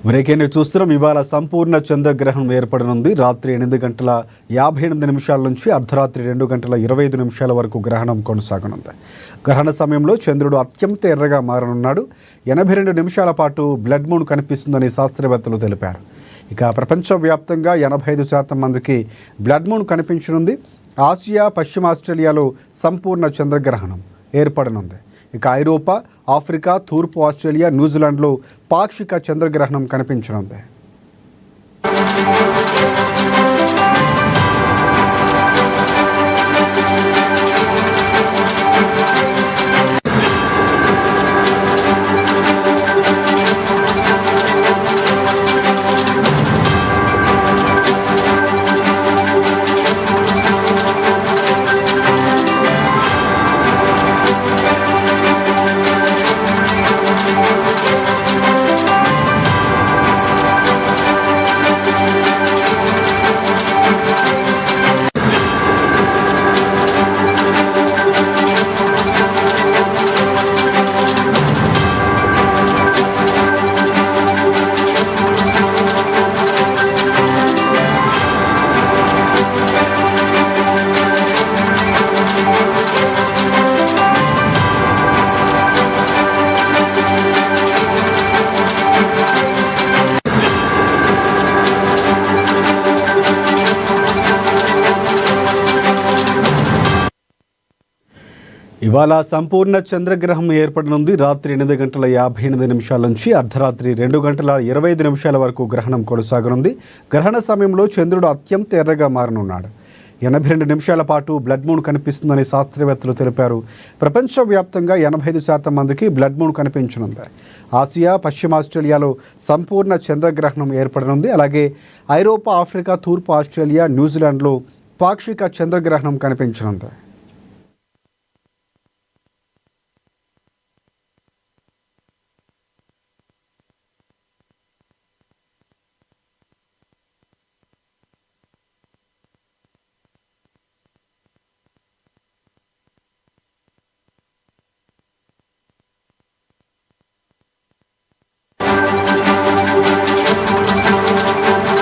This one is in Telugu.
బ్రేకింగ్ చూస్తున్నాం. ఇవాళ సంపూర్ణ చంద్రగ్రహణం ఏర్పడనుంది. రాత్రి 8:58 నుంచి అర్ధరాత్రి 2:25 వరకు గ్రహణం కొనసాగనుంది. గ్రహణ సమయంలో చంద్రుడు అత్యంత ఎర్రగా మారనున్నాడు. 82 నిమిషాల పాటు బ్లడ్ మూన్ కనిపిస్తుందని శాస్త్రవేత్తలు తెలిపారు. ఇక ప్రపంచవ్యాప్తంగా 85% మందికి బ్లడ్ మూన్ కనిపించనుంది. ఆసియా, పశ్చిమ ఆస్ట్రేలియాలో సంపూర్ణ చంద్రగ్రహణం ఏర్పడనుంది. ఇక ఐరోపా, ఆఫ్రికా, తూర్పు ఆస్ట్రేలియా, న్యూజిలాండ్లో పాక్షిక చంద్రగ్రహణం కనిపించనుంది. ఇవాళ సంపూర్ణ చంద్రగ్రహణం ఏర్పడనుంది. రాత్రి 8:58 నుంచి అర్ధరాత్రి 2:25 వరకు గ్రహణం కొనసాగనుంది. గ్రహణ సమయంలో చంద్రుడు అత్యంత ఎర్రగా మారనున్నాడు. 82 నిమిషాల పాటు బ్లడ్ మూన్ కనిపిస్తుందని శాస్త్రవేత్తలు తెలిపారు. ప్రపంచవ్యాప్తంగా 85% మందికి బ్లడ్ మూన్ కనిపించనుంది. ఆసియా, పశ్చిమ ఆస్ట్రేలియాలో సంపూర్ణ చంద్రగ్రహణం ఏర్పడనుంది. అలాగే ఐరోపా, ఆఫ్రికా, తూర్పు ఆస్ట్రేలియా, న్యూజిలాండ్లో పాక్షిక చంద్రగ్రహణం కనిపించనుంది.